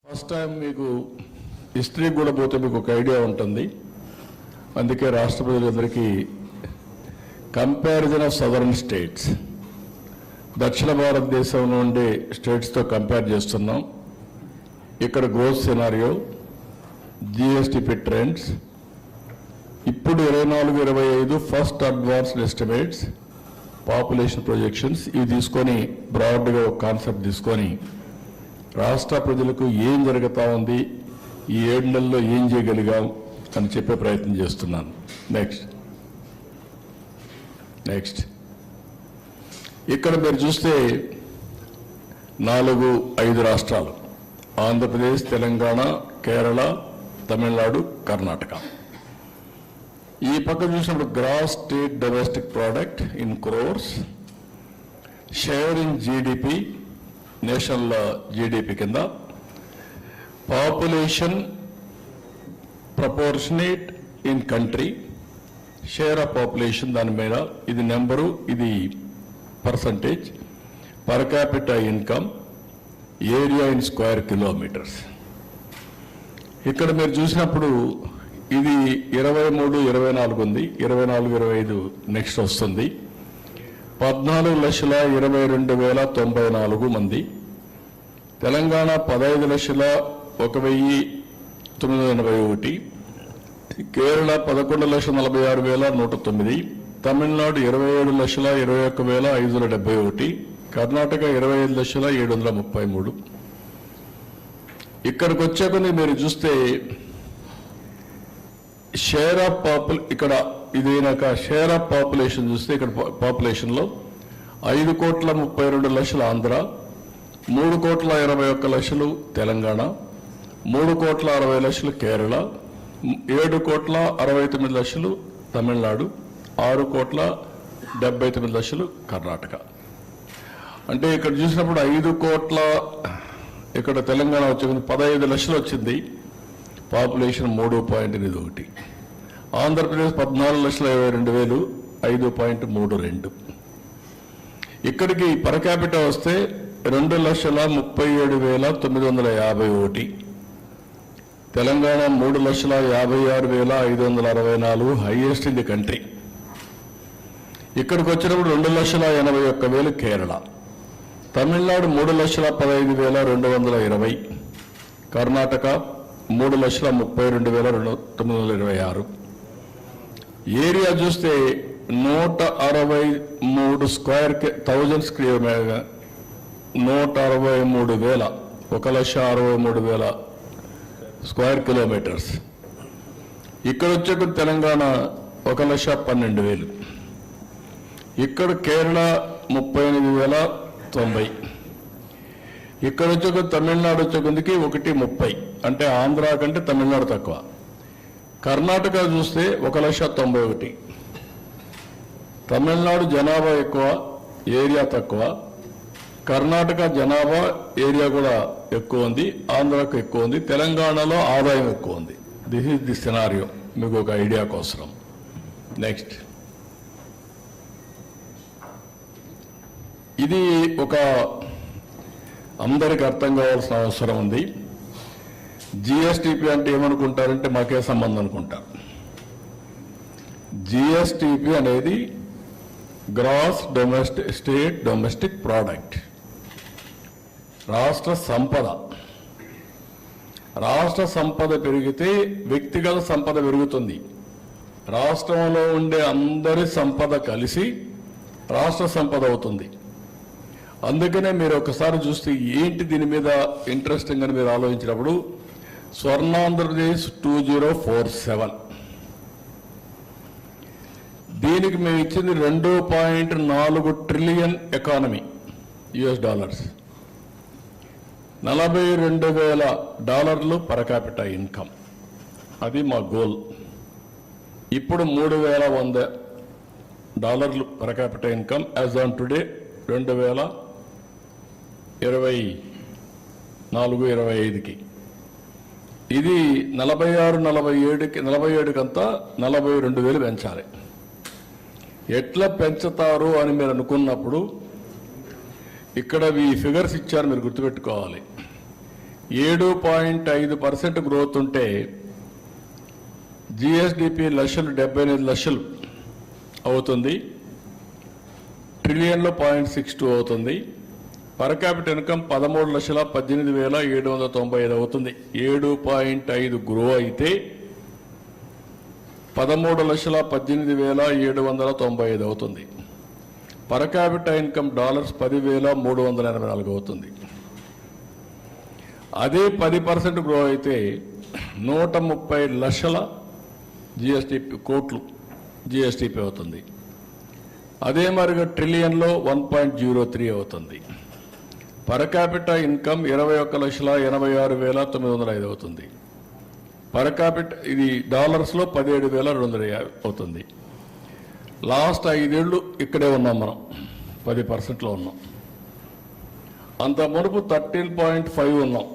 First time మీకు history కూడా పోతే మీకు ఒక ఐడియా ఉంటుంది. అందుకే రాష్ట్ర ప్రజలందరికీ కంపారిజన్ ఆఫ్ సదరన్ స్టేట్స్, దక్షిణ భారతదేశంలో ఉండే స్టేట్స్తో కంపేర్ చేస్తున్నాం. ఇక్కడ గ్రోత్ సినారియో, జిఎస్టిపి ట్రెండ్స్, ఇప్పుడు 24-25 first advanced estimates, population projections ఇవి తీసుకొని బ్రాడ్గా ఒక కాన్సెప్ట్ తీసుకొని రాష్ట్ర ప్రజలకు ఏం జరుగుతూ ఉంది, ఈ 7 నెలల్లో ఏం చేయగలిగాం అని చెప్పే ప్రయత్నం చేస్తున్నాను. నెక్స్ట్ ఇక్కడ మీరు చూస్తే 4-5 రాష్ట్రాలు, ఆంధ్రప్రదేశ్, తెలంగాణ, కేరళ, తమిళనాడు, కర్ణాటక. ఈ పక్క చూసినప్పుడు gross state domestic product in crores, share in GDP, national GDP కింద, population proportionate in country, share of population దాని మీద, ఇది నెంబరు, ఇది percentage, per capita income, area in square kilometres. ఇక్కడ మీరు చూసినప్పుడు ఇది 23-24 ఉంది, 24-25 నెక్స్ట్ వస్తుంది. 14,22,094 మంది. తెలంగాణ 15,01,981, కేరళ 11,46,109, తమిళనాడు 27,21,571, కర్ణాటక 25,07,33. ఇక్కడికి వచ్చే కొన్ని మీరు చూస్తే షేర్ ఆఫ్ ఇక్కడ ఇదైనాక షేర్ ఆఫ్ పాపులేషన్ చూస్తే ఇక్కడ పాపులేషన్లో 5,32,00,000 ఆంధ్ర, 3,21,00,000 తెలంగాణ, 3,60,00,000 కేరళ, 7,69,00,000 తమిళనాడు, 6,79,00,000 కర్ణాటక. అంటే ఇక్కడ చూసినప్పుడు 5 కోట్ల, ఇక్కడ తెలంగాణ వచ్చింది 15 లక్షలు వచ్చింది, పాపులేషన్ 3.81. ఆంధ్రప్రదేశ్ 14,22,000, 5.32. ఇక్కడికి పర్ క్యాపిటా వస్తే 2,37,951, Telangana 3,56,564, highest in the country. ఇక్కడికి వచ్చినప్పుడు 2,81,000 కేరళ, తమిళనాడు 3,15,220, కర్ణాటక 3,32,926. ఏరియా చూస్తే 163 స్క్వేర్ 1000 స్క్వేర్ 163,000, 1,63,000 స్క్వేర్ కిలోమీటర్స్. ఇక్కడ వచ్చేకు తెలంగాణ 1,12,000, ఇక్కడ కేరళ 38,090, ఇక్కడ వచ్చే తమిళనాడు వచ్చేకొందికి 1,30, అంటే ఆంధ్ర కంటే తమిళనాడు తక్కువ. కర్ణాటక చూస్తే 1,91,000, తమిళనాడు జనాభా ఎక్కువ, ఏరియా తక్కువ. కర్ణాటక జనాభా, ఏరియా కూడా ఎక్కువ ఉంది, ఆంధ్రాకు ఎక్కువ ఉంది, తెలంగాణలో ఆదాయం ఎక్కువ ఉంది. దిస్ ఈజ్ ది సినారియో, మీకు ఒక ఐడియా కోసం. నెక్స్ట్ ఇది ఒక అందరికి అర్థం కావాల్సిన అవసరం ఉంది. జిఎస్టిపి అంటే ఏమనుకుంటారంటే మాకే సంబంధం అనుకుంటారు. జిఎస్టిపి అనేది గ్రాస్ స్టేట్ డొమెస్టిక్ ప్రోడక్ట్, రాష్ట్ర సంపద. రాష్ట్ర సంపద పెరిగితే వ్యక్తిగత సంపద పెరుగుతుంది. రాష్ట్రంలో ఉండే అందరి సంపద కలిసి రాష్ట్ర సంపద అవుతుంది. అందుకనే మీరు ఒకసారి చూస్తే ఏంటి దీని మీద ఇంట్రెస్టింగ్ అని మీరు ఆలోచించినప్పుడు, స్వర్ణాంధ్రప్రదేశ్ 2047, దీనికి మేము ఇచ్చింది $2.4 trillion economy, US$, $42,000 per capita income. అది మా గోల్. ఇప్పుడు $3,100 per capita income as on today 2024-25కి. ఇది 46-47 అంతా 42,000 పెంచాలి. ఎట్లా పెంచుతారు అని మీరు అనుకున్నప్పుడు ఇక్కడ ఈ ఫిగర్స్ ఇచ్చారు, మీరు గుర్తుపెట్టుకోవాలి. 7.5% గ్రోత్ ఉంటే జిఎస్డిపి లక్షలు 78 లక్షలు అవుతుంది, ట్రిలియన్లో 0.62 అవుతుంది. పర్ క్యాపిటల్ ఇన్కమ్ 13,18,795 అవుతుంది. 7.5 గ్రో అయితే 13,18,795 అవుతుంది. పర్ క్యాపిటల్ ఇన్కమ్ డాలర్స్ 10,384 అవుతుంది. అదే 10% గ్రో అయితే 130 లక్షల జిఎస్టిపి కోట్లు జిఎస్టిపి అవుతుంది. అదే మరిగా ట్రిలియన్లో 1.03 అవుతుంది. పర్ క్యాపిటల్ ఇన్కమ్ 21,86,905 అవుతుంది. పర్ క్యాపిటల్ ఇది డాలర్స్లో 17,250 అవుతుంది. లాస్ట్ 5 ఏళ్ళు ఇక్కడే ఉన్నాం, మనం 10%లో ఉన్నాం. అంత మునుపు 13.5 ఉన్నాం.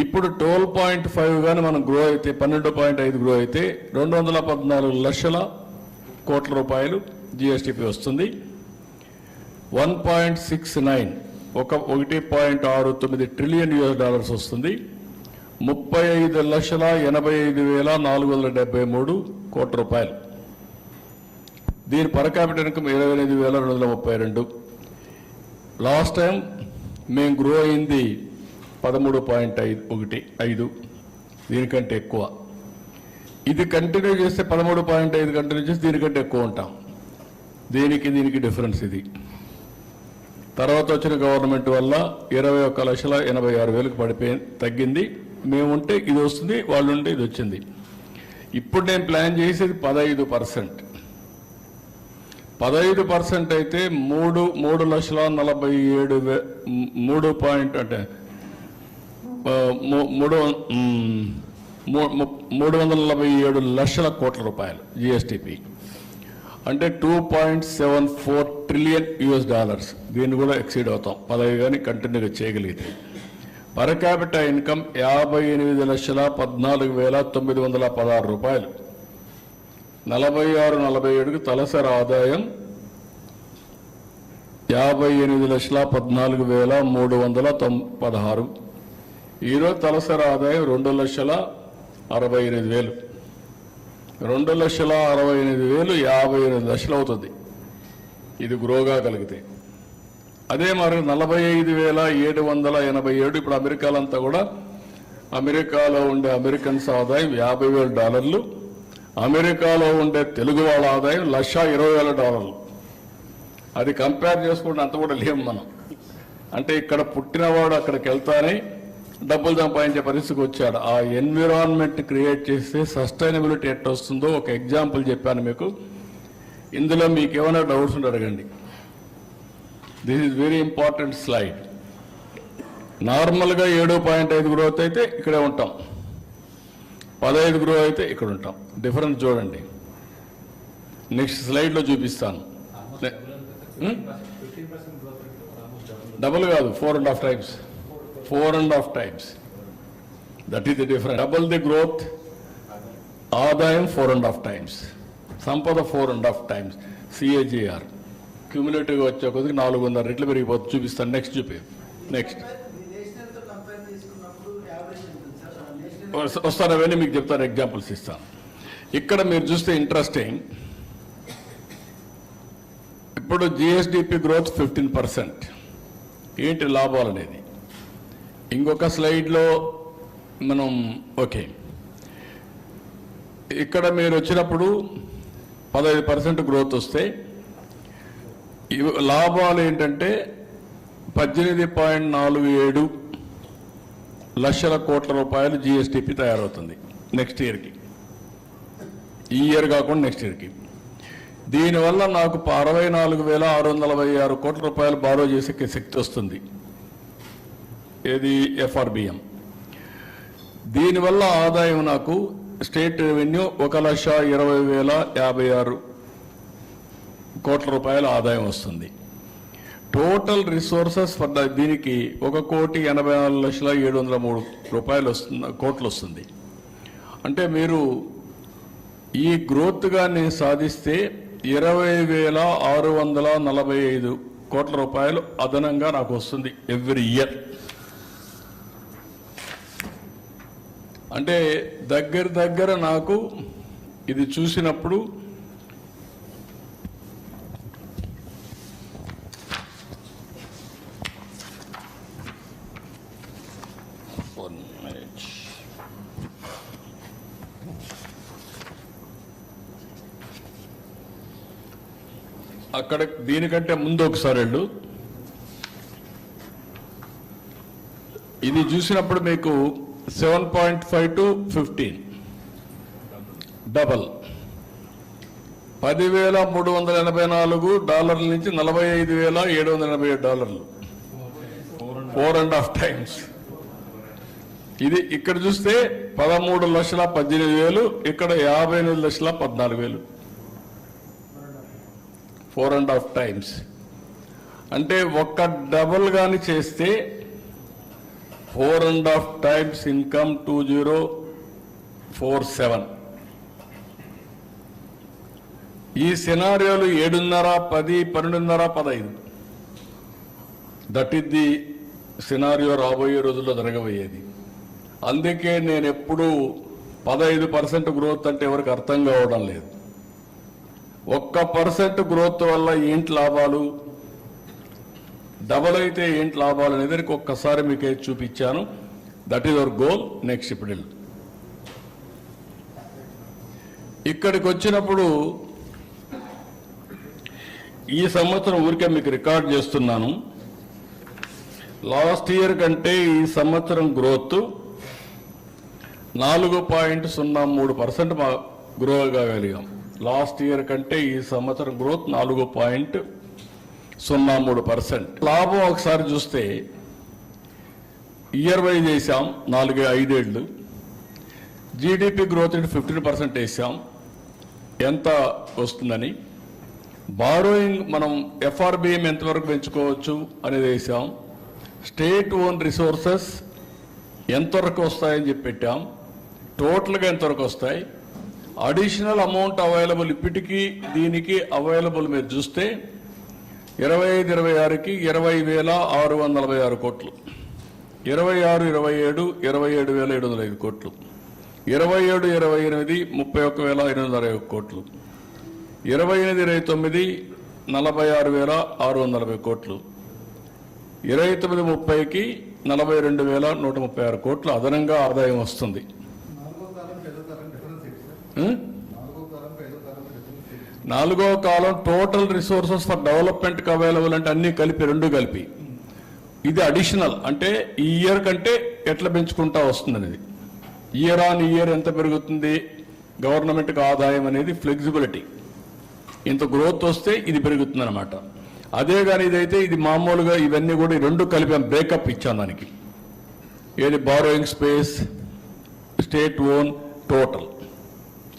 ఇప్పుడు 12.5 కానీ మనం గ్రో అయితే 12.5 గ్రో అయితే 214 లక్షల కోట్ల రూపాయలు జిఎస్టిపి వస్తుంది. 1.69 1.69 ట్రిలియన్ యుఎస్ వస్తుంది. 35,85,473 కోట్ల రూపాయలు. దీని per capital income 28,232. Last time మేము గ్రో అయింది 13.5, దీనికంటే ఎక్కువ. ఇది కంటిన్యూ చేస్తే 13.5 కంటిన్యూ చేస్తే దీనికంటే ఎక్కువ ఉంటాం. దీనికి డిఫరెన్స్ ఇది. తర్వాత వచ్చిన గవర్నమెంట్ వల్ల 21,86,000 పడిపోయి తగ్గింది. మేముంటే ఇది వస్తుంది, వాళ్ళు ఉంటే ఇది వచ్చింది. ఇప్పుడు నేను ప్లాన్ చేసేది 15%. 15% అయితే 347 లక్షల కోట్ల రూపాయలు జిఎస్టిపి అంటే 2.74 ట్రిలియన్ యుఎస్ డాలర్స్. దీన్ని కూడా ఎక్సీడ్ అవుతాం 15 కానీ కంటిన్యూగా చేయగలిగితే. పర్ క్యాపిటల్ ఇన్కమ్ 58,14,916 రూపాయలు. 46-47కి తలసరి ఆదాయం 58,14,316. ఈరోజు తలసరి ఆదాయం 2,68,000. 2,68,000 58 లక్షలు అవుతుంది ఇది గ్రోగా కలిగితే. అదే మరి 45,787 ఇప్పుడు అమెరికాలంతా కూడా అమెరికాలో ఉండే అమెరికన్స్ ఆదాయం $50,000. అమెరికాలో ఉండే తెలుగు వాళ్ళ ఆదాయం $120,000. అది కంపేర్ చేసుకుంటే అంత కూడా లేము మనం. అంటే ఇక్కడ పుట్టినవాడు అక్కడికి వెళ్తానే డబ్బులు సంపాదించే పరిస్థితికి వచ్చాడు. ఆ ఎన్విరాన్మెంట్ క్రియేట్ చేస్తే సస్టైనబిలిటీ ఎట్లా వస్తుందో ఒక ఎగ్జాంపుల్ చెప్పాను మీకు. ఇందులో మీకు ఏమైనా డౌట్స్ ఉంటే అడగండి. This is very important slide. నార్మల్గా 7.5 గ్రోత్ అయితే ఇక్కడే ఉంటాం, 15 గ్రో అయితే ఇక్కడ ఉంటాం. డిఫరెన్స్ చూడండి, నెక్స్ట్ స్లైడ్లో చూపిస్తాను. డబుల్ కాదు, 4.5 times. 4.5 times. That is the difference. Double the growth, ఆదాయం 4.5 times, సంపద 4.5 times. CAGR క్యూములేటివ్గా వచ్చే కొద్దిగా 400 రెట్లు పెరిగిపోతుంది. చూపిస్తాను, నెక్స్ట్ నెక్స్ట్ వస్తాను, అవన్నీ మీకు చెప్తాను, ఎగ్జాంపుల్స్ ఇస్తాను. ఇక్కడ మీరు చూస్తే ఇంట్రెస్టింగ్, ఇప్పుడు జిఎస్డిపి గ్రోత్ 15%. ఏంటి లాభాలు అనేది ఇంకొక స్లైడ్లో మనం ఓకే. ఇక్కడ మీరు వచ్చినప్పుడు 15% గ్రోత్ వస్తే లాభాలు ఏంటంటే 18.47 లక్షల కోట్ల రూపాయలు జిఎస్టిపి తయారవుతుంది నెక్స్ట్ ఇయర్కి. ఈ ఇయర్ కాకుండా నెక్స్ట్ ఇయర్కి. దీనివల్ల నాకు 64,646 కోట్ల రూపాయలు బారో చేసే శక్తి వస్తుంది. ఏది ఎఫ్ఆర్బిఎం. దీనివల్ల ఆదాయం నాకు స్టేట్ రెవెన్యూ 1,20,056 కోట్ల రూపాయల ఆదాయం వస్తుంది. టోటల్ రిసోర్సెస్ ఫర్ దీనికి 1,84,703 రూపాయలు కోట్లు వస్తుంది. అంటే మీరు ఈ గ్రోత్గా నేను సాధిస్తే 20,645 కోట్ల రూపాయలు అదనంగా నాకు వస్తుంది ఎవ్రీ ఇయర్. అంటే దగ్గర నాకు ఇది చూసినప్పుడు అక్కడ దీనికంటే ముందు ఒకసారి వెళ్ళు. ఇది చూసినప్పుడు మీకు 7.5 to 15 డబల్ $10,384 నుంచి $45,787 4.5 times. ఇది ఇక్కడ చూస్తే 13,18,000, ఇక్కడ 58,14,000 4.5 times. అంటే ఒక్క డబుల్ గాని చేస్తే 4.5 times ఇన్కమ్ 2047. ఈ సినారియోలు 7:30, 10, 12:30, 15. దట్ ఈస్ ది సినారియో రాబోయే రోజుల్లో జరగబోయేది. అందుకే నేను ఎప్పుడూ 15% గ్రోత్ అంటే ఎవరికి అర్థం కావడం లేదు. 1% గ్రోత్ వల్ల ఏంటి లాభాలు, డబల్ అయితే ఏంటి లాభాలు అనేది ఒక్కసారి మీకు చూపించాను. That is our goal. Next ఇప్పుడు ఇక్కడికి వచ్చినప్పుడు ఈ సంవత్సరం ఊరికే మీకు రికార్డ్ చేస్తున్నాను. లాస్ట్ ఇయర్ కంటే ఈ సంవత్సరం గ్రోత్ 4.03% గ్రో కాగలిగాం. లాస్ట్ ఇయర్ కంటే ఈ సంవత్సరం గ్రోత్ 4.03%. లాభం ఒకసారి చూస్తే ఇయర్ వైజ్ వేసాం 4-5 ఏళ్ళు. జీడిపి గ్రోత్ 15% వేసాం. ఎంత వస్తుందని. బారోయింగ్ మనం ఎఫ్ఆర్బిఎం ఎంతవరకు పెంచుకోవచ్చు అనేది వేసాం. స్టేట్ ఓన్ రిసోర్సెస్ ఎంతవరకు వస్తాయని చెప్పి పెట్టాం. టోటల్గా ఎంతవరకు వస్తాయి, అడిషనల్ అమౌంట్ అవైలబుల్ ఇప్పటికీ దీనికి అవైలబుల్ మీరు చూస్తే 25-26కి 20,646 కోట్లు, 26-27 27,705 కోట్లు, 27-28 31,860 కోట్లు, 28-29 46,640 కోట్లు, 29-30కి 42,136 కోట్లు అదనంగా ఆదాయం వస్తుంది. నాలుగో కాలం total resources for development available అంటే అన్ని కలిపి, రెండు కలిపి. ఇది అడిషనల్ అంటే ఈ ఇయర్ కంటే ఎట్లా పెంచుకుంటా వస్తుంది అనేది. ఇయర్ ఆన్ ఇయర్ ఎంత పెరుగుతుంది గవర్నమెంట్కి ఆదాయం అనేది ఫ్లెక్సిబిలిటీ. ఇంత గ్రోత్ వస్తే ఇది పెరుగుతుంది అనమాట. అదే కానీ ఇదైతే ఇది మామూలుగా ఇవన్నీ కూడా రెండు కలిపి బ్రేకప్ ఇచ్చాను దానికి. ఏది borrowing space, state own, total,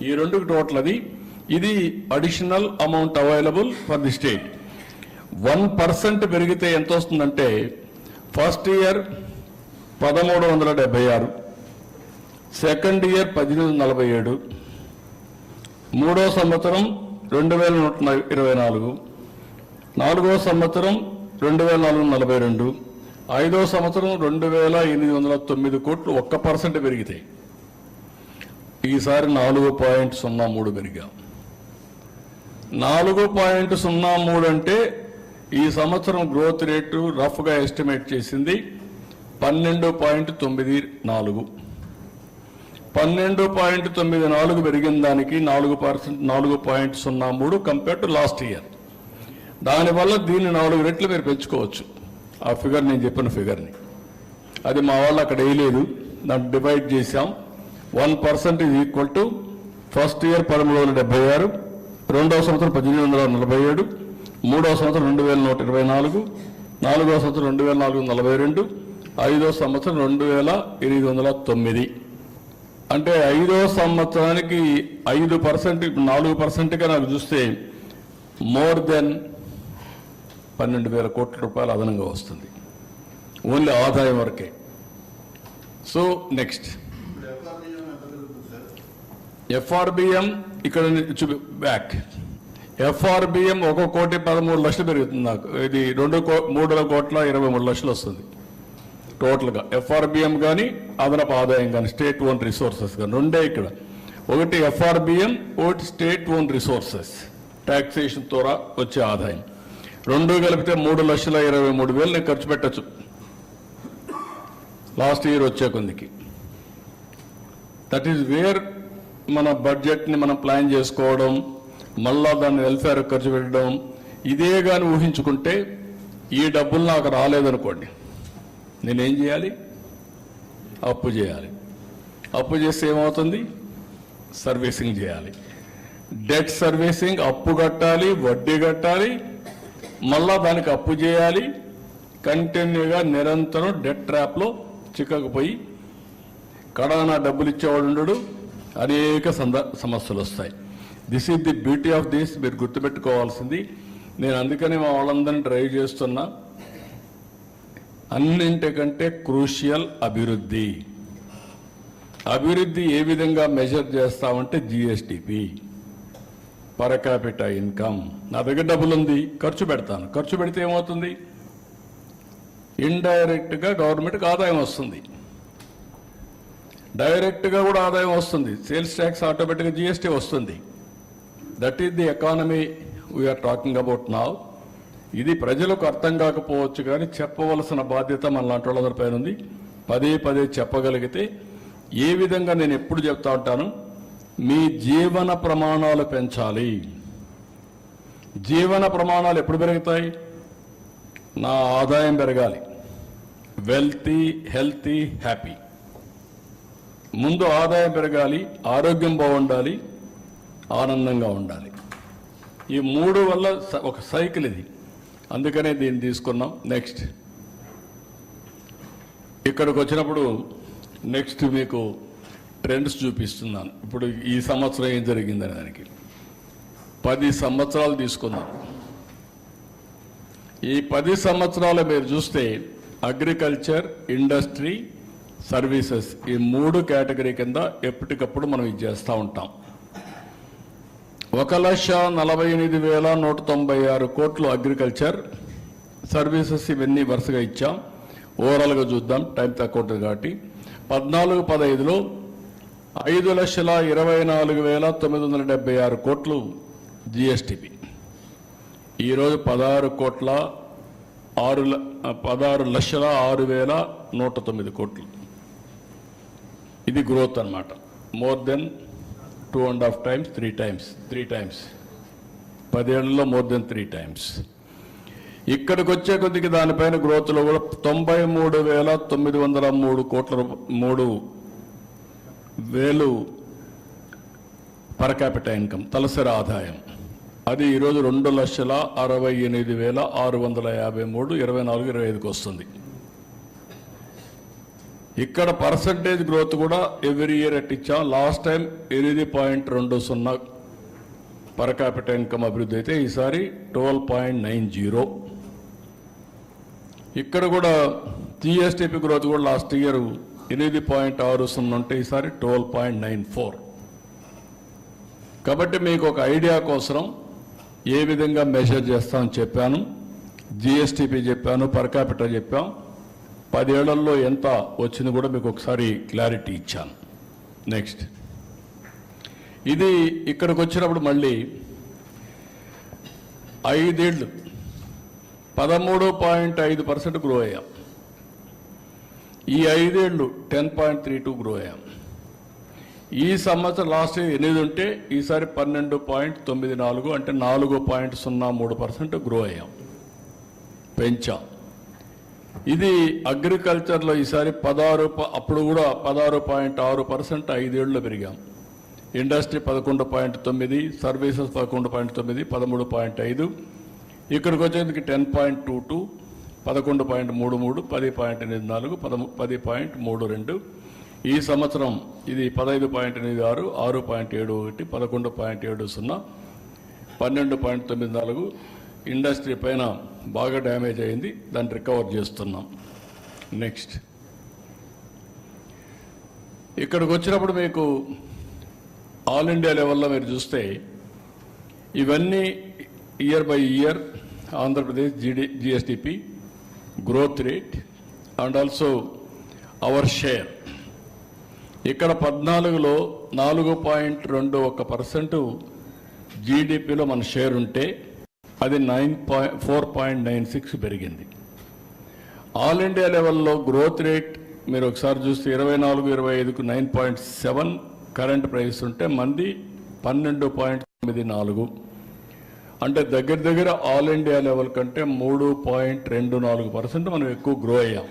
ఈ రెండుకి టోటల్ అది. ఇది additional amount available for the state. 1% పెరిగితే ఎంత వస్తుందంటే ఫస్ట్ ఇయర్ 1,376, సెకండ్ ఇయర్ 1,847, మూడో సంవత్సరం 2,124, నాలుగో సంవత్సరం 2,442, ఐదో సంవత్సరం 2,809 కోట్లు 1% పెరిగితాయి. ఈసారి 4.03 పెరిగాం. 4.03 అంటే ఈ సంవత్సరం గ్రోత్ రేటు రఫ్గా ఎస్టిమేట్ చేసింది 12.94. 12.94 పెరిగిన దానికి 4.03 కంపేర్ టు లాస్ట్ ఇయర్. దానివల్ల దీన్ని 4 రెట్లు మీరు పెంచుకోవచ్చు. ఆ ఫిగర్ నేను చెప్పిన ఫిగర్ని అది మా వాళ్ళు అక్కడ వేయలేదు, దాన్ని డివైడ్ చేశాం. 1% is equal to first year 1,376, రెండవ సంవత్సరం 1,847, మూడవ సంవత్సరం 2,124, నాలుగవ సంవత్సరం 2,442, ఐదో సంవత్సరం 2,809. అంటే ఐదో సంవత్సరానికి 5%, 4%గా నాకు చూస్తే మోర్ దెన్ 12,000 కోట్ల రూపాయలు అదనంగా వస్తుంది ఓన్లీ ఆదాయం వరకే. సో నెక్స్ట్ ఎఫ్ఆర్బిఎం ఇక్కడ బ్యాక్. ఎఫ్ఆర్బిఎం 1,13,00,000 పెరుగుతుంది నాకు. ఇది 3,23,23,000 వస్తుంది. టోటల్గా ఎఫ్ఆర్బిఎం కానీ అదనపు ఆదాయం కానీ స్టేట్ ఓన్ రిసోర్సెస్ కానీ రెండే ఇక్కడ. ఒకటి ఎఫ్ఆర్బిఎం, ఒకటి స్టేట్ ఓన్ రిసోర్సెస్ ట్యాక్సేషన్ ద్వారా వచ్చే ఆదాయం. రెండు కలిపితే 3,23,000 నేను ఖర్చు పెట్టచ్చు లాస్ట్ ఇయర్ వచ్చే కొందికి. దట్ ఈజ్ వేర్ మన బడ్జెట్ని మనం ప్లాన్ చేసుకోవడం, మళ్ళా దాన్ని వెల్ఫేర్ ఖర్చు పెట్టడం, ఇదే కానీ ఊహించుకుంటే ఈ డబ్బులు నాకు రాలేదనుకోండి, నేనేం చేయాలి? అప్పు చేయాలి. అప్పు చేస్తే ఏమవుతుంది? సర్వీసింగ్ చేయాలి. డెట్ సర్వీసింగ్, అప్పు కట్టాలి, వడ్డీ కట్టాలి, మళ్ళా దానికి అప్పు చేయాలి. కంటిన్యూగా నిరంతరం డెట్ ట్రాప్లో చిక్కకపోయి కడానా డబ్బులు ఇచ్చేవాడు ఉండడు, అనేక సమస్యలు వస్తాయి. This is the beauty of this. మీరు గుర్తుపెట్టుకోవాల్సింది. నేను అందుకని మా వాళ్ళందరినీ డ్రైవ్ చేస్తున్నా. అన్నింటికంటే క్రూషియల్ అభివృద్ధి. అభివృద్ధి ఏ విధంగా మెజర్ చేస్తామంటే జిఎస్టిపి, పర్ క్యాపిటా ఇన్కమ్. నా దగ్గర డబ్బులు ఉంది, ఖర్చు పెడతాను. ఖర్చు పెడితే ఏమవుతుంది? ఇండైరెక్ట్గా గవర్నమెంట్కి ఆదాయం వస్తుంది, డైరెక్ట్గా కూడా ఆదాయం వస్తుంది. సేల్స్ ట్యాక్స్ ఆటోమేటిక్గా జిఎస్టీ వస్తుంది. That is the economy we're talking about now. ఇది ప్రజలకు అర్థం కాకపోవచ్చు, కానీ చెప్పవలసిన బాధ్యత మన లాంటి వాళ్ళందరి పైన ఉంది. పదే పదే చెప్పగలిగితే ఏ విధంగా నేను ఎప్పుడు చెప్తా ఉంటాను, మీ జీవన ప్రమాణాలు పెంచాలి. జీవన ప్రమాణాలు ఎప్పుడు పెరుగుతాయి? నా ఆదాయం పెరగాలి, వెల్తీ, హెల్తీ, హ్యాపీ. ముందు ఆదాయం పెరగాలి, ఆరోగ్యం బాగుండాలి, ఆనందంగా ఉండాలి. ఈ మూడు వల్ల ఒక సైకిల్ ఇది. అందుకనే దీన్ని తీసుకున్నాం. నెక్స్ట్ ఇక్కడికి వచ్చినప్పుడు నెక్స్ట్ మీకు ట్రెండ్స్ చూపిస్తున్నాను. ఇప్పుడు ఈ సంవత్సరం ఏం జరిగిందని దానికి 10 సంవత్సరాలు తీసుకుందాం. ఈ 10 సంవత్సరాలు మీరు చూస్తే అగ్రికల్చర్, ఇండస్ట్రీ, సర్వీసెస్ ఈ 3 కేటగిరీ కింద ఎప్పటికప్పుడు మనం ఇది చేస్తూ ఉంటాం. 1,48,196 కోట్లు అగ్రికల్చర్, సర్వీసెస్ ఇవన్నీ వరుసగా ఇచ్చాం. ఓవరాల్గా చూద్దాం, టైం తక్కువ ఉంటుంది కాబట్టి. 14-15లో 5,24,976 కోట్లు జిఎస్టిపి. ఈరోజు 16,06,109 కోట్లు. ఇది గ్రోత్ అన్నమాట. More than 2.5 times, 3 times. 10 ఏళ్లలో మోర్ దెన్ 3 times. ఇక్కడికి వచ్చే కొద్దికి దానిపైన గ్రోత్లో కూడా 93,903 కోట్ల 3,000 పర్ క్యాపిటల్ ఇన్కమ్ తలసరి ఆదాయం. అది ఈరోజు 2,68,653 24-25కి వస్తుంది. ఇక్కడ పర్సంటేజ్ గ్రోత్ కూడా ఎవ్రీ ఇయర్ ఎట్టిచ్చాం. Last time 8.20 per capital income అభివృద్ధి అయితే ఈసారి 12.90. ఇక్కడ కూడా జిఎస్టిపి గ్రోత్ కూడా లాస్ట్ ఇయర్ 8.60 ఉంటే ఈసారి 12.94. కాబట్టి మీకు ఒక ఐడియా కోసం ఏ విధంగా మెజర్ చేస్తామని చెప్పాను. జిఎస్టిపి చెప్పాను, పర్ క్యాపిటల్ చెప్పాం. 10 ఏళ్లలో ఎంత వచ్చింది కూడా మీకు ఒకసారి క్లారిటీ ఇచ్చాను. నెక్స్ట్ ఇది ఇక్కడికి వచ్చినప్పుడు మళ్ళీ 5 ఏళ్ళు 13.5% గ్రో అయ్యాం. ఈ 5 ఏళ్ళు 10.32 గ్రో అయ్యాం. ఈ సంవత్సరం లాస్ట్ 8 ఉంటే ఈసారి 12.94 అంటే 4.03% గ్రో అయ్యాం, పెంచాం. ఇది అగ్రికల్చర్లో ఈసారి 16, అప్పుడు కూడా 16.6% 5 ఏళ్ళలో పెరిగాం. Industry 11.9, services 11.9, 13.5. ఇక్కడికి వచ్చేందుకు 10.22, 11.33, 10.84, 10.32. ఈ సంవత్సరం ఇది 15.86, 6.71, 11.70, 12.94. ఇండస్ట్రీ పైన బాగా డ్యామేజ్ అయింది, దాన్ని రికవర్ చేస్తున్నాం. నెక్స్ట్ ఇక్కడికి వచ్చినప్పుడు మీకు ఆల్ ఇండియా లెవెల్లో మీరు చూస్తే ఇవన్నీ year by year Andhra Pradesh GSTP growth rate, and also our share. ఇక్కడ 14లో 4.21% జీడిపిలో మన షేర్ ఉంటే అది 4.96 పెరిగింది. ఆల్ ఇండియా లెవెల్లో గ్రోత్ రేట్ మీరు ఒకసారి చూస్తే 24-25కు 9.7 కరెంట్ ప్రైస్ ఉంటే మంది 12.94, అంటే దగ్గర ఆల్ ఇండియా లెవెల్ కంటే 3.24% మనం ఎక్కువ గ్రో అయ్యాం.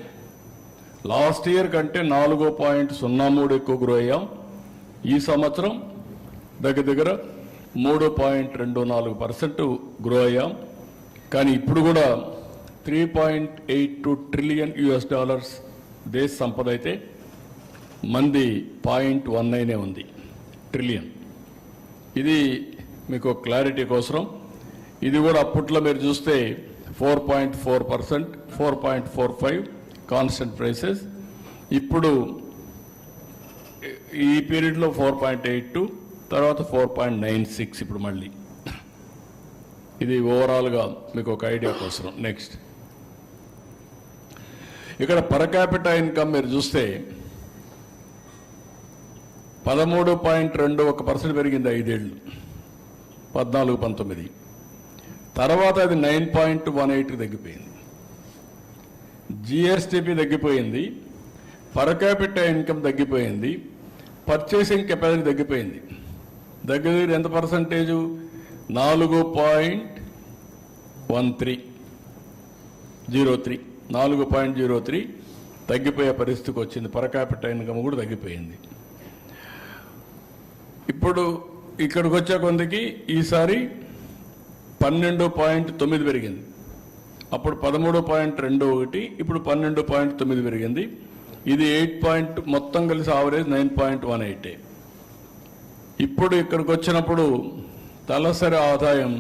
లాస్ట్ ఇయర్ కంటే 4.03 ఎక్కువ గ్రో అయ్యాం. ఈ సంవత్సరం దగ్గర 3.24% గ్రో అయ్యాం. కానీ ఇప్పుడు కూడా $3.82 ట్రిలియన్ దేశ సంపద అయితే మంది 0.19 ఉంది ట్రిలియన్. ఇది మీకు క్లారిటీ కోసం. ఇది కూడా అప్పట్లో మీరు చూస్తే 4.4%, 4.45 కాన్స్టెంట్ ప్రైసెస్. ఇప్పుడు ఈ పీరియడ్లో 4.82, తర్వాత 4.96 ఇప్పుడు మళ్ళీ. ఇది ఓవరాల్గా మీకు ఒక ఐడియా కోసం. నెక్స్ట్ ఇక్కడ పర్ క్యాపిటల్ ఇన్కమ్ మీరు చూస్తే 13.21% పెరిగింది 5 ఏళ్ళు, 14-19. తర్వాత అది 9.18 తగ్గిపోయింది. జిఎస్టిపి తగ్గిపోయింది, పర్ క్యాపిటల్ ఇన్కమ్ తగ్గిపోయింది, పర్చేసింగ్ కెపాసిటీ తగ్గిపోయింది. దగ్గర ఎంత పర్సంటేజు? 4.03 తగ్గిపోయే పరిస్థితికి వచ్చింది. పర్ క్యాపిటల్ ఇన్కమ్ కూడా తగ్గిపోయింది. ఇప్పుడు ఇక్కడికి వచ్చే కొందికి ఈసారి 12.9 పెరిగింది. అప్పుడు 13.21, ఇప్పుడు 12.9 పెరిగింది. ఇది 8 మొత్తం కలిసి ఆవరేజ్ 9.18. ఇప్పుడు ఇక్కడికి వచ్చినప్పుడు తలసరి ఆదాయం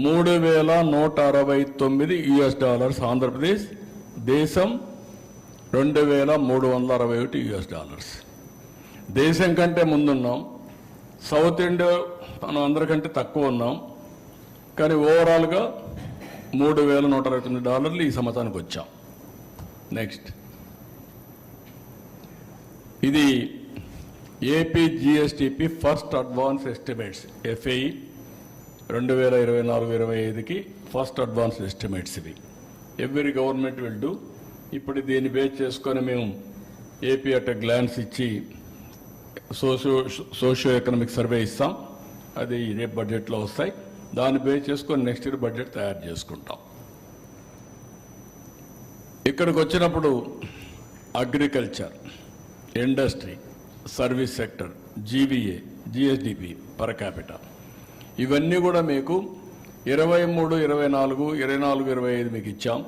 $3,169 ఆంధ్రప్రదేశ్, దేశం $2,361. దేశం కంటే ముందున్నాం, సౌత్ ఇండియా మనం అందరికంటే తక్కువ ఉన్నాం. కానీ ఓవరాల్గా $3,169 ఈ సంవత్సరానికి వచ్చాం. నెక్స్ట్ ఇది AP GSTP first advance estimates, FAE 2024-25కి ఫస్ట్ అడ్వాన్స్ ఎస్టిమేట్స్. ఇవి ఎవ్రీ గవర్నమెంట్ విల్ డూ. ఇప్పుడు దీన్ని బేస్ చేసుకొని మేము ఏపీ అట్ గ్లాన్స్ ఇచ్చి సోషియో ఎకనామిక్ సర్వే ఇస్తాం. అది రేపు బడ్జెట్లో వస్తాయి. దాన్ని బేస్ చేసుకొని నెక్స్ట్ ఇయర్ బడ్జెట్ తయారు చేసుకుంటాం. ఇక్కడికి వచ్చినప్పుడు agriculture, industry, service sector, GVA, GSDP, per capital ఇవన్నీ కూడా మీకు 23, 24, 24-25 మీకు ఇచ్చాం.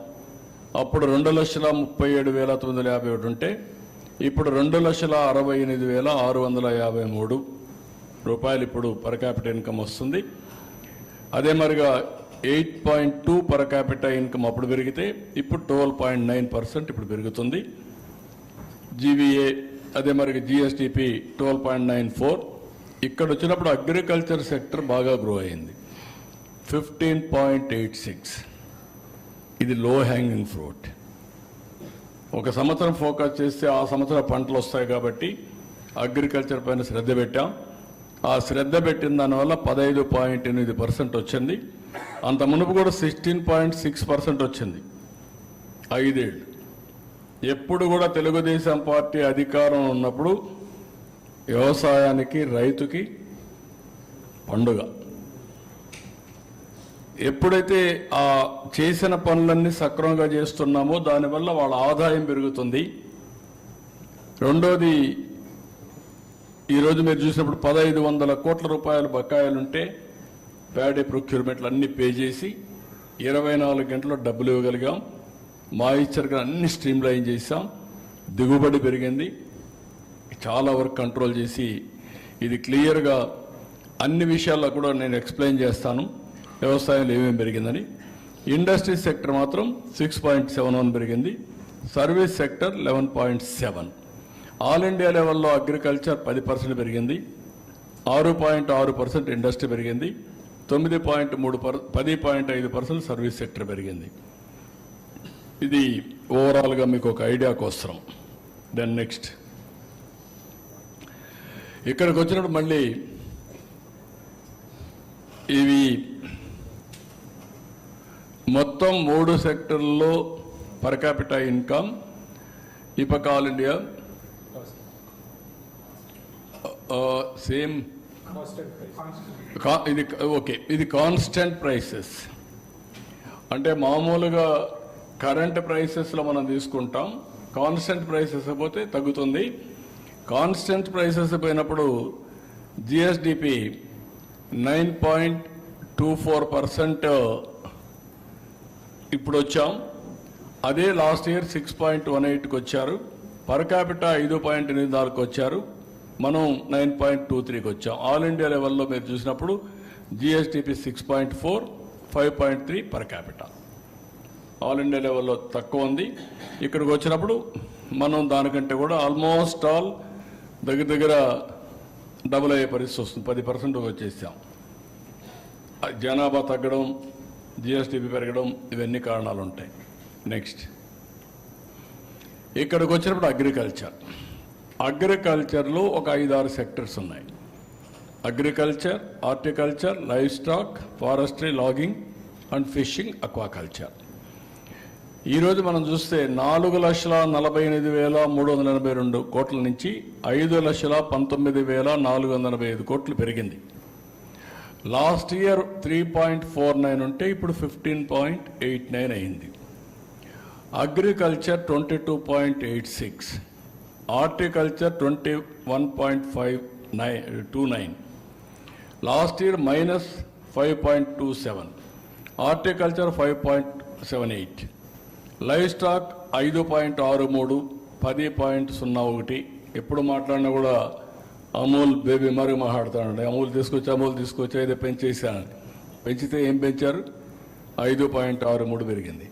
అప్పుడు 2,37,951 ఉంటే ఇప్పుడు 2,68,653 రూపాయలు ఇప్పుడు పర్ క్యాపిటల్ ఇన్కమ్ వస్తుంది. అదే మరిగా 8.2 పర్ క్యాపిటల్ ఇన్కమ్ అప్పుడు పెరిగితే ఇప్పుడు 12.9% ఇప్పుడు పెరుగుతుంది. జీవీఏ అదే మరిగా జిఎస్టిపి 12.94. ఇక్కడ వచ్చినప్పుడు అగ్రికల్చర్ సెక్టర్ బాగా గ్రో అయింది, 15.86. ఇది లో హ్యాంగింగ్ ఫ్రూట్. ఒక సంవత్సరం ఫోకస్ చేస్తే ఆ సంవత్సరం పంటలు వస్తాయి కాబట్టి అగ్రికల్చర్ పైన శ్రద్ధ పెట్టాం. ఆ శ్రద్ధ పెట్టిన దానివల్ల 15.8% వచ్చింది. అంత మునుపు కూడా 16.6% వచ్చింది 5 ఏళ్ళు. ఎప్పుడు కూడా తెలుగుదేశం పార్టీ అధికారం ఉన్నప్పుడు వ్యవసాయానికి, రైతుకి పండుగ. ఎప్పుడైతే ఆ చేసిన పనులన్నీ సక్రమంగా చేస్తున్నామో దానివల్ల వాళ్ళ ఆదాయం పెరుగుతుంది. రెండోది, ఈరోజు మీరు చూసినప్పుడు 1,500 కోట్ల రూపాయల బకాయిలుంటే ప్యాడీ ప్రొక్యూర్మెంట్లు అన్నీ పే చేసి 24 గంటల్లో డబ్బులు ఇవ్వగలిగాం. మాయిశ్చర్గా అన్ని స్ట్రీమ్లైన్ చేశాం. దిగుబడి పెరిగింది. చాలా వరకు కంట్రోల్ చేసి ఇది క్లియర్గా అన్ని విషయాల్లో కూడా నేను ఎక్స్ప్లెయిన్ చేస్తాను వ్యవసాయంలో ఏమేమి పెరిగిందని. ఇండస్ట్రీ సెక్టర్ మాత్రం 6.71 పెరిగింది. Service sector 11.7. ఆల్ ఇండియా లెవెల్లో అగ్రికల్చర్ 10% పెరిగింది, 6.6% ఇండస్ట్రీ పెరిగింది, 10.5% సర్వీస్ సెక్టర్ పెరిగింది. ఇది ఓవరాల్గా మీకు ఒక ఐడియా కోసం. దెన్ నెక్స్ట్ ఇక్కడికి వచ్చినప్పుడు మళ్ళీ ఇవి మొత్తం 3 సెక్టర్లలో పర్ క్యాపిటా ఇన్కమ్ ఇపక్ ఆల్ ఇండియా సేమ్ ఇది ఓకే. ఇది కాన్స్టెంట్ ప్రైసెస్ అంటే మామూలుగా కరెంట్ ప్రైసెస్లో మనం తీసుకుంటాం. కాన్స్టెంట్ ప్రైసెస్ పోతే తగ్గుతుంది. కాన్స్టెంట్ ప్రైసెస్ పోయినప్పుడు జిఎస్డిపి 9.24% ఇప్పుడు వచ్చాం. అదే లాస్ట్ ఇయర్ 6.18కి వచ్చారు. పర్ క్యాపిటా 5.84కి వచ్చారు. మనం 9.23కి వచ్చాం. ఆల్ ఇండియా లెవెల్లో మీరు చూసినప్పుడు GSDP 6.4, 5.3 per capita. All India లెవెల్లో తక్కువ ఉంది. ఇక్కడికి వచ్చినప్పుడు మనం దానికంటే కూడా ఆల్మోస్ట్ ఆల్ దగ్గర డబుల్ అయ్యే పరిస్థితి వస్తుంది. 10% వచ్చేసాం. జనాభా తగ్గడం, జిఎస్డిపి పెరగడం, ఇవన్నీ కారణాలు ఉంటాయి. నెక్స్ట్ ఇక్కడికి వచ్చినప్పుడు అగ్రికల్చర్లో ఒక 5-6 సెక్టర్స్ ఉన్నాయి. Agriculture, horticulture, livestock, forestry, logging and fishing, aquaculture. ఈరోజు మనం చూస్తే 4,48,382 కోట్ల నుంచి 5,19,485 కోట్లు పెరిగింది. లాస్ట్ ఇయర్ 3.49 ఉంటే ఇప్పుడు 15.89 అయింది. Agriculture 22.86, horticulture 21.29, last year -5.27, horticulture 5.78, live stock 5.63, 10.01. ఎప్పుడు మాట్లాడినా కూడా అమూల్ బేబీ మరి మాట్లాడుతానండి. అమూల్ తీసుకొచ్చి అయితే పెంచేసానండి. పెంచితే ఏం పెంచారు? 5.63 పెరిగింది.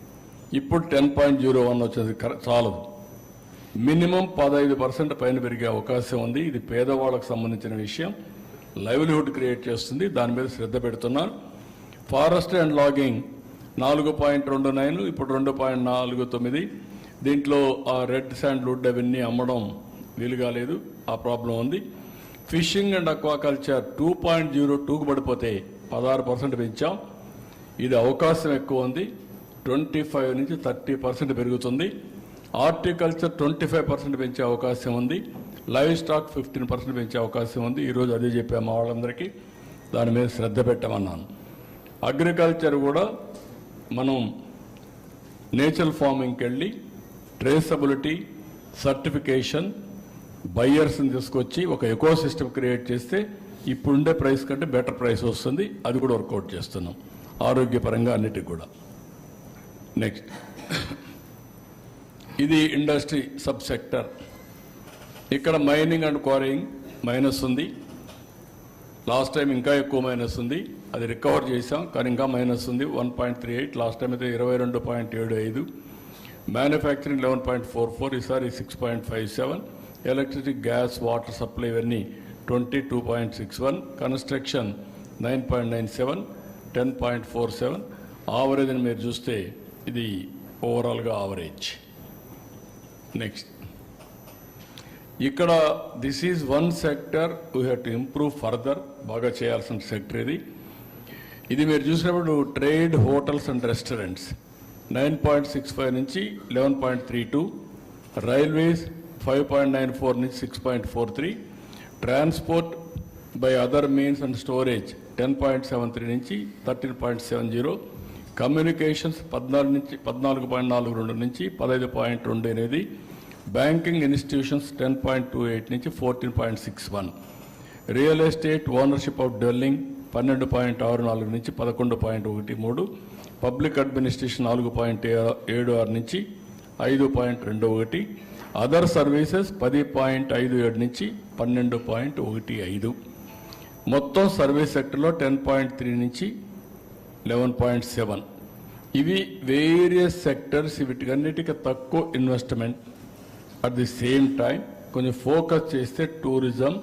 ఇప్పుడు 10.01 వచ్చింది. చాలదు. మినిమం 15% పైన పెరిగే అవకాశం ఉంది. ఇది పేదవాళ్ళకు సంబంధించిన విషయం. లైవ్లీహుడ్ క్రియేట్ చేస్తుంది. దాని మీద శ్రద్ధ పెడుతున్నారు. ఫారెస్ట్ అండ్ లాగింగ్ 4.29, ఇప్పుడు 2.49. దీంట్లో ఆ రెడ్ శాండ్ వుడ్ అవన్నీ అమ్మడం వీలుగా లేదు. ఆ ప్రాబ్లం ఉంది. ఫిషింగ్ అండ్ అక్వాకల్చర్ 2.02కు పడిపోతే 16% పెంచాం. ఇది అవకాశం ఎక్కువ ఉంది. 25 నుంచి 30% పెరుగుతుంది. హార్టికల్చర్ 25% పెంచే అవకాశం ఉంది. లైవ్ స్టాక్ 15% పెంచే అవకాశం ఉంది. ఈరోజు అదే చెప్పాము మా వాళ్ళందరికీ. దాని మీద శ్రద్ధ పెట్టమన్నాను. అగ్రికల్చర్ కూడా మనం నేచురల్ ఫార్మింగ్కి వెళ్ళి ట్రేసబిలిటీ, సర్టిఫికేషన్, బయ్యర్స్ని తీసుకొచ్చి ఒక ఎకో సిస్టమ్ క్రియేట్ చేస్తే ఇప్పుడుండే ప్రైస్ కంటే బెటర్ ప్రైస్ వస్తుంది. అది కూడా వర్కౌట్ చేస్తున్నాం ఆరోగ్యపరంగా అన్నిటికి కూడా. నెక్స్ట్ ఇది ఇండస్ట్రీ సబ్ సెక్టర్. ఇక్కడ మైనింగ్ అండ్ క్వారీయింగ్ మైనస్ ఉంది. లాస్ట్ టైం ఇంకా ఎక్కువ మైనస్ ఉంది. అది రికవర్ చేసాం కానీ ఇంకా మైనస్ ఉంది. 1.38, లాస్ట్ టైం అయితే 22.75. మ్యానుఫ్యాక్చరింగ్ 11.44, ఈసారి 6.57. ఎలక్ట్రిసిటీ, గ్యాస్, వాటర్ సప్లై ఇవన్నీ 22.61. కన్స్ట్రక్షన్ 9.97, 10.47. ఆవరేజ్ అని మీరు చూస్తే ఇది ఓవరాల్గా ఆవరేజ్. నెక్స్ట్ ఇక్కడ this is one sector we have to improve further. బాగా చేయాల్సిన సెక్టర్ ఇది. ఇది మీరు చూసినప్పుడు ట్రేడ్, హోటల్స్ అండ్ రెస్టారెంట్స్ 9.65 నుంచి 11.32, రైల్వేస్ 5.94 నుంచి 6.43, transport by other means and storage 10.73 నుంచి 13.70, కమ్యూనికేషన్స్ 14.42 నుంచి 15.28, బ్యాంకింగ్ ఇన్స్టిట్యూషన్స్ 10.28 నుంచి 14.61, real estate ownership of dwelling 12.64 నుంచి 11.13, పబ్లిక్ అడ్మినిస్ట్రేషన్ 4.76 నుంచి 5.21, అదర్ సర్వీసెస్ 10.57 నుంచి 12.15. మొత్తం సర్వీస్ సెక్టర్లో 10.3 నుంచి 11.7. ఇవి వేరియస్ సెక్టర్స్. వీటికన్నిటికీ తక్కువ investment. At the same time కొంచెం ఫోకస్ చేస్తే టూరిజం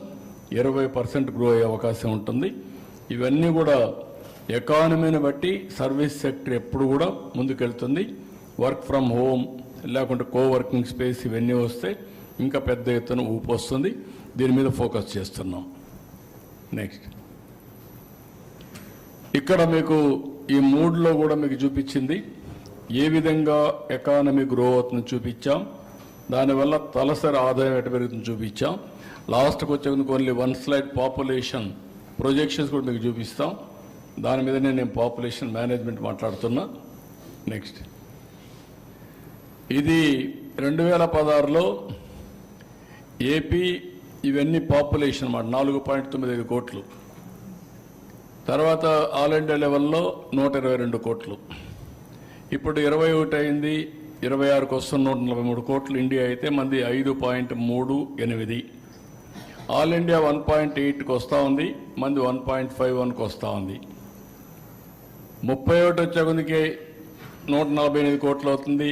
20% గ్రో అయ్యే అవకాశం ఉంటుంది. ఇవన్నీ కూడా ఎకానమీని బట్టి సర్వీస్ సెక్టర్ ఎప్పుడు కూడా ముందుకెళ్తుంది. వర్క్ ఫ్రమ్ హోమ్ లేకుంటే కోవర్కింగ్ స్పేస్ ఇవన్నీ వస్తే ఇంకా పెద్ద ఎత్తున ఊపు వస్తుంది. దీని మీద ఫోకస్ చేస్తున్నాం. నెక్స్ట్ ఇక్కడ మీకు ఈ మూడ్లో కూడా మీకు చూపించింది ఏ విధంగా ఎకానమీ గ్రో అవుతుందో చూపించాం. దానివల్ల తలసరి ఆదాయం ఎటు పెరుగుతుందో చూపించాం. లాస్ట్కి వచ్చేందుకు ఓన్లీ 1 స్లైడ్ పాపులేషన్ ప్రొజెక్షన్స్ కూడా మీకు చూపిస్తాం. దాని మీదనే నేను పాపులేషన్ మేనేజ్మెంట్ మాట్లాడుతున్నా. నెక్స్ట్ ఇది 2016లో ఏపీ ఇవన్నీ పాపులేషన్ మాట 4.95 కోట్లు. తర్వాత ఆల్ ఇండియా లెవెల్లో 122 కోట్లు. ఇప్పుడు 21 అయింది, 26కి వస్తున్న 143 కోట్లు ఇండియా అయితే మంది 5.38. ఆల్ ఇండియా 1.8కి వస్తూ ఉంది, మంది 1.51కి వస్తూ ఉంది. 31 వచ్చే కొద్దికి 148 కోట్లు అవుతుంది.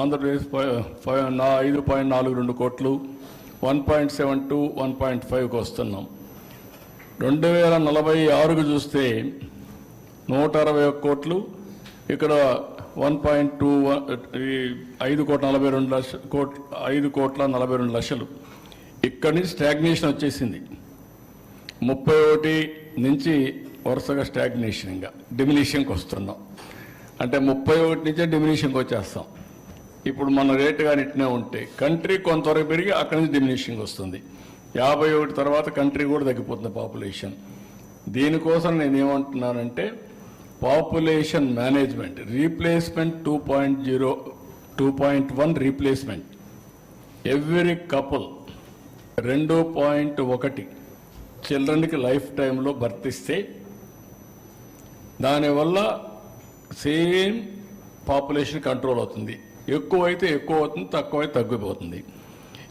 ఆంధ్రప్రదేశ్ 5.42 కోట్లు, 1.72, 1.5కి వస్తున్నాం. 2046కు చూస్తే 161 కోట్లు, ఇక్కడ 5.42 లక్షలు. ఇక్కడి నుంచి స్టాగ్నేషన్ వచ్చేసింది. 31 నుంచి వరుసగా స్టాగ్నేషన్, ఇంకా డిమినిషన్కి వస్తున్నాం. అంటే 31 నుంచే డిమినిషన్కి వచ్చేస్తాం. ఇప్పుడు మన రేటు కానీ ఇట్నే ఉంటే కంట్రీ కొంతవరకు పెరిగి అక్కడి నుంచి డిమినిషన్కి వస్తుంది. 51 తర్వాత కంట్రీ కూడా తగ్గిపోతుంది పాపులేషన్. దీనికోసం నేను ఏమంటున్నానంటే population management replacement 2.0 2.1 replacement every couple 2.1 చిల్డ్రన్కి లైఫ్ టైంలో భర్తిస్తే దానివల్ల సేమ్ పాపులేషన్ కంట్రోల్ అవుతుంది. ఎక్కువైతే ఎక్కువ అవుతుంది, తక్కువైతే తగ్గిపోతుంది.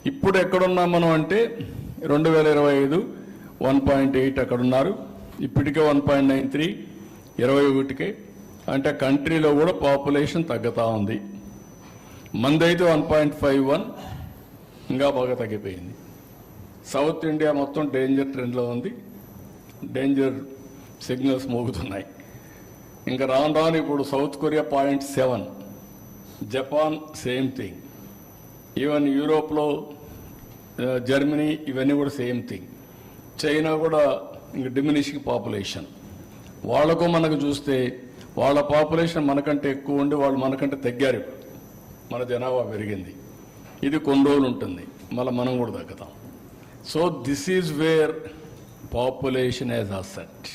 ఇప్పుడు ఎక్కడున్నాం మనం అంటే 2025 1.8 అక్కడున్నారు. ఇప్పటికే 1.93 21కే. అంటే కంట్రీలో కూడా పాపులేషన్ తగ్గుతూ ఉంది. మందైతే 1.51 ఇంకా బాగా తగ్గిపోయింది. సౌత్ ఇండియా మొత్తం డేంజర్ ట్రెండ్లో ఉంది. డేంజర్ సిగ్నల్స్ మోగుతున్నాయి. ఇంకా రాను ఇప్పుడు South Korea 0.7, Japan same thing, even యూరోప్లో జర్మనీ ఇవన్నీ కూడా సేమ్ థింగ్. చైనా కూడా ఇంక డిమినిషింగ్ పాపులేషన్. వాళ్లకు మనకు చూస్తే వాళ్ళ పాపులేషన్ మనకంటే ఎక్కువ ఉండి వాళ్ళు మనకంటే తగ్గారు. మన జనాభా పెరిగింది. ఇది కొన్ని రోజులు ఉంటుంది, మళ్ళీ మనం కూడా తగ్గుతాం. So this is where population as asset.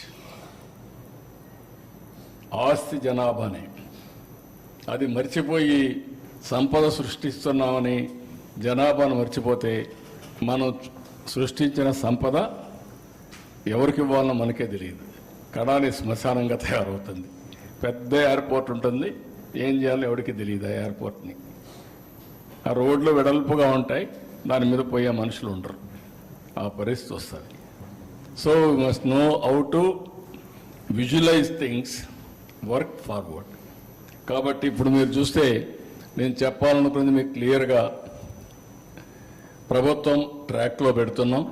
ఆస్తి జనాభానే అది మర్చిపోయి సంపద సృష్టిస్తున్నామని జనాభాను మర్చిపోతే మనం సృష్టించిన సంపద ఎవరికి ఇవ్వాలనో మనకే తెలియదు. కడాలి శ్మశానంగా తయారవుతుంది. పెద్ద ఎయిర్పోర్ట్ ఉంటుంది, ఏం చేయాలో ఎవరికి తెలియదు. ఆ ఎయిర్పోర్ట్ని ఆ రోడ్లు వెడల్పుగా ఉంటాయి, దాని మీద పోయే మనుషులు ఉండరు. ఆ పరిస్థితి వస్తుంది. So we must know how to visualise things, work forward. కాబట్టి ఇప్పుడు మీరు చూస్తే నేను చెప్పాలనుకున్నది మీకు క్లియర్గా ప్రభుత్వం ట్రాక్లో పెడుతున్నాం.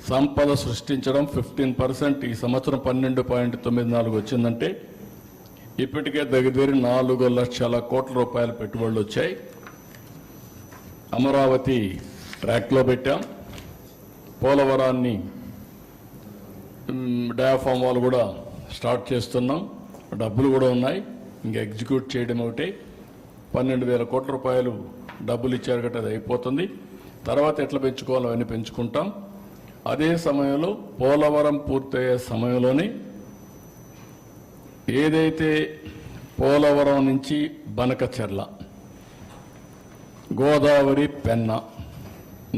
సంపద సృష్టించడం 15% ఈ సంవత్సరం 12.94 వచ్చిందంటే ఇప్పటికే దగ్గర 4 లక్షల కోట్ల రూపాయల పెట్టుబడులు వచ్చాయి. అమరావతి ట్రాక్లో పెట్టాం. పోలవరాన్ని డయాఫామ్ వాళ్ళు కూడా స్టార్ట్ చేస్తున్నాం. డబ్బులు కూడా ఉన్నాయి, ఇంకా ఎగ్జిక్యూట్ చేయడం ఒకటే. 12,000 కోట్ల రూపాయలు డబ్బులు ఇచ్చారు కాబట్టి అది అయిపోతుంది. తర్వాత ఎట్లా పెంచుకోవాలో అవన్నీ పెంచుకుంటాం. అదే సమయంలో పోలవరం పూర్తయ్యే సమయంలోనే ఏదైతే పోలవరం నుంచి బనకచెర్ల, గోదావరి, పెన్నా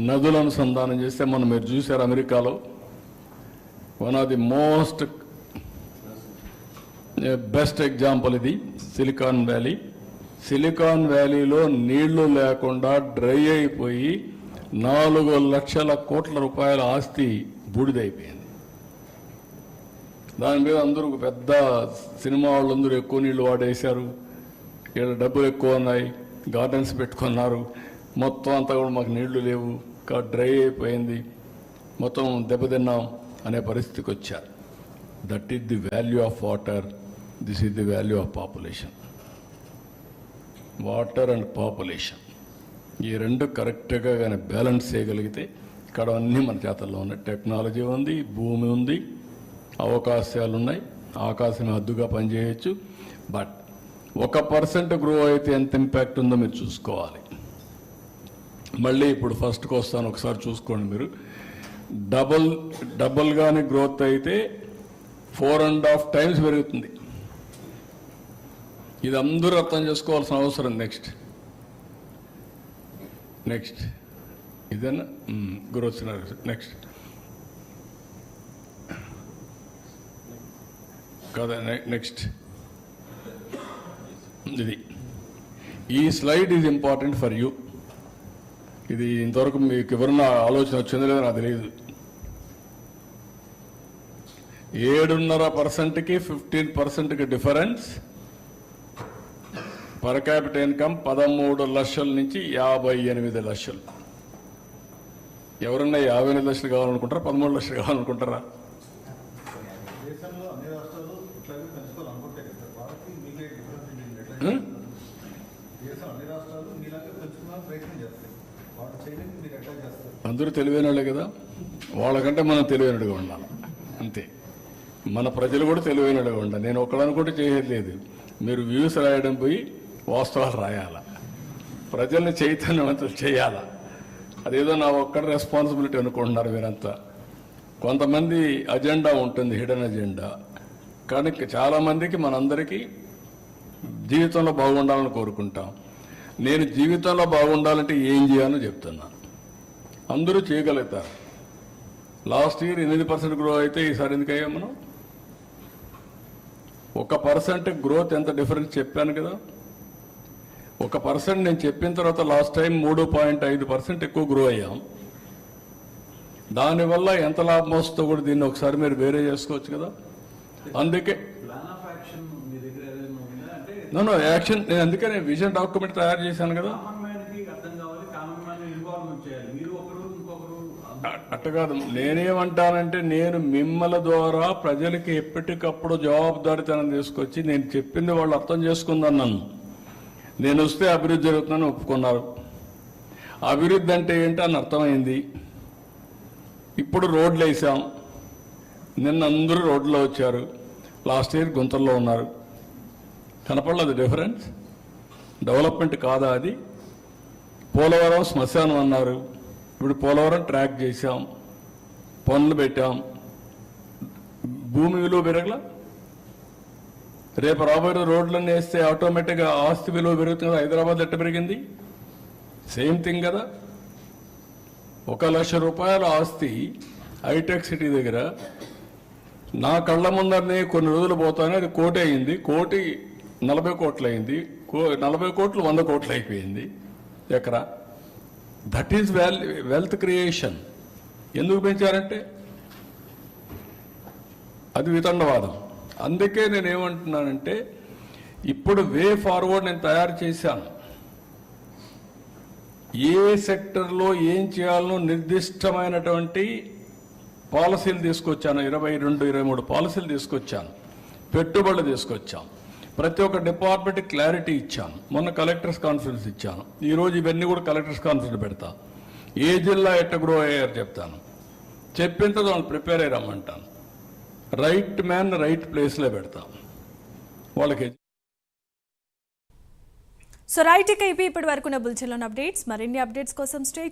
నదుల అనుసంధానం చేస్తే మనం మీరు చూశారు అమెరికాలో one of the most best example ఇది సిలికాన్ వ్యాలీ. సిలికాన్ వ్యాలీలో నీళ్లు లేకుండా డ్రై అయిపోయి 4 లక్షల కోట్ల రూపాయల ఆస్తి బూడిదైపోయింది. దాని మీద అందరూ పెద్ద సినిమా వాళ్ళందరూ ఎక్కువ నీళ్లు వాడేశారు, ఇక్కడ డబ్బులు ఎక్కువ ఉన్నాయి, గార్డెన్స్ పెట్టుకున్నారు, మొత్తం అంతా కూడా మాకు నీళ్లు లేవు, డ్రై అయిపోయింది, మొత్తం దెబ్బతిన్నాం అనే పరిస్థితికి వచ్చారు. That is the value of water, this is the value of population. Water and population, ఈ రెండు కరెక్ట్గా కానీ బ్యాలెన్స్ చేయగలిగితే ఇక్కడ అన్నీ మన చేతల్లో ఉన్నాయి. టెక్నాలజీ ఉంది, భూమి ఉంది, అవకాశాలు ఉన్నాయి, ఆకాశం హద్దుగా పనిచేయచ్చు. బట్ 1% గ్రో అయితే ఎంత ఇంపాక్ట్ ఉందో మీరు చూసుకోవాలి. మళ్ళీ ఇప్పుడు ఫస్ట్కి వస్తాను, ఒకసారి చూసుకోండి మీరు. డబల్ కానీ గ్రోత్ అయితే 4.5 times పెరుగుతుంది. ఇది అందరూ అర్థం చేసుకోవాల్సిన అవసరం. నెక్స్ట్ ఇదేనా గ్రోత్ సినారియో. నెక్స్ట్ కదా, నెక్స్ట్ ఇది. ఈ slide is important for you. ఇది ఇంతవరకు మీకు ఎవరన్నా ఆలోచన వచ్చిందో లేదో నాకు తెలియదు. 7.5%కి 15%కి డిఫరెన్స్. పర్ క్యాపిటల్ ఇన్కమ్ 13 లక్షల నుంచి 58 లక్షలు. ఎవరన్నా 58 లక్షలు కావాలనుకుంటారా, 13 లక్షలు కావాలనుకుంటారా? అందరూ తెలివైన వాళ్ళే కదా, వాళ్ళకంటే మనం తెలివైనడుగా ఉండాలి అంతే. మన ప్రజలు కూడా తెలివైనడుగా ఉండాలి. నేను ఒక్కడనుకుంటే చేయలేదు. మీరు వ్యూస్ రాయడం పోయి వాస్తవాలు రాయాల, ప్రజల్ని చైతన్యవంతులు చేయాల. అదేదో నా ఒక్కడ రెస్పాన్సిబిలిటీ అనుకుంటున్నారు మీరంతా. కొంతమంది అజెండా ఉంటుంది, హిడెన్ అజెండా. కానీ చాలామందికి మనందరికీ జీవితంలో బాగుండాలని కోరుకుంటాం. నేను జీవితంలో బాగుండాలంటే ఏం చేయాలో చెప్తున్నాను. అందరూ చేయగలుగుతారు. లాస్ట్ ఇయర్ 8% గ్రో అయితే ఈసారి ఎందుకయ్యా మనం 1% గ్రోత్ ఎంత డిఫరెన్స్ చెప్పాను కదా. 1% నేను చెప్పిన తర్వాత లాస్ట్ టైం 3.5% ఎక్కువ గ్రో అయ్యాం. దానివల్ల ఎంత లాభం వస్తుందో కూడా దీన్ని ఒకసారి మీరు వేరే చేసుకోవచ్చు కదా. అందుకే నో యాక్షన్, నేను అందుకే నేను విజన్ డాక్యుమెంట్ తయారు చేశాను కదా. అట్ట కాదు, నేనేమంటానంటే నేను మిమ్మల్ని ద్వారా ప్రజలకి ఎప్పటికప్పుడు జవాబుదారీతనం తీసుకొచ్చి నేను చెప్పింది వాళ్ళు అర్థం చేసుకుందని నన్ను. నేను వస్తే అభివృద్ధి జరుగుతుందని ఒప్పుకున్నారు. అభివృద్ధి అంటే ఏంటి అని అర్థమైంది. ఇప్పుడు రోడ్లు వేసాం. నిన్న అందరూ రోడ్లో వచ్చారు. లాస్ట్ ఇయర్ గుంతల్లో ఉన్నారు. కనపడలేదు డిఫరెన్స్. డెవలప్మెంట్ కాదా అది? పోలవరం శ్మశానం అన్నారు. ఇప్పుడు పోలవరం ట్రాక్ చేశాం, పనులు పెట్టాం, భూమి విలువ పెరగల. రేపు రాబోయే రోడ్లన్నీ వేస్తే ఆటోమేటిక్గా ఆస్తి విలువ పెరుగుతుంది. హైదరాబాద్ ఎట్ట పెరిగింది? సేమ్ థింగ్ కదా. 1 లక్ష రూపాయల ఆస్తి హైటెక్ సిటీ దగ్గర నా కళ్ళ ముందరనే కొన్ని రోజులు పోతానే అది 1 కోటి అయింది. 1 కోటి 40 కోట్లు అయింది. 40 కోట్లు 100 కోట్లు అయిపోయింది ఎకరా. That is wealth creation. ఎందుకు పెంచారంటే అది వితండవాదం. అందుకే నేను ఏమంటున్నానంటే ఇప్పుడు వే ఫార్వర్డ్ నేను తయారు చేశాను. ఏ సెక్టర్లో ఏం చేయాలనో నిర్దిష్టమైనటువంటి పాలసీలు తీసుకొచ్చాను. 22, 23 పాలసీలు తీసుకొచ్చాను. పెట్టుబడులు తీసుకొచ్చాను. ప్రతి ఒక్క డిపార్ట్మెంట్ క్లారిటీ ఇచ్చాను. మొన్న కలెక్టర్స్ కాన్ఫరెన్స్ ఇచ్చాను. ఈరోజు ఇవన్నీ కూడా కలెక్టర్స్ కాన్ఫరెన్స్ పెడతా. ఏ జిల్లా ఎట్ట గ్రో అయ్యారు చెప్తాను. చెప్పిన తర్వాత వాళ్ళు ప్రిపేర్ అయ్యి రమ్మంటాను. రైట్ మ్యాన్ రైట్ ప్లేస్లో పెడతాం వాళ్ళకి. సో రైట్, ఇక ఇవి ఇప్పటి వరకు బులెటిన్లోని అప్డేట్స్. మరిన్ని అప్డేట్స్ కోసం స్టే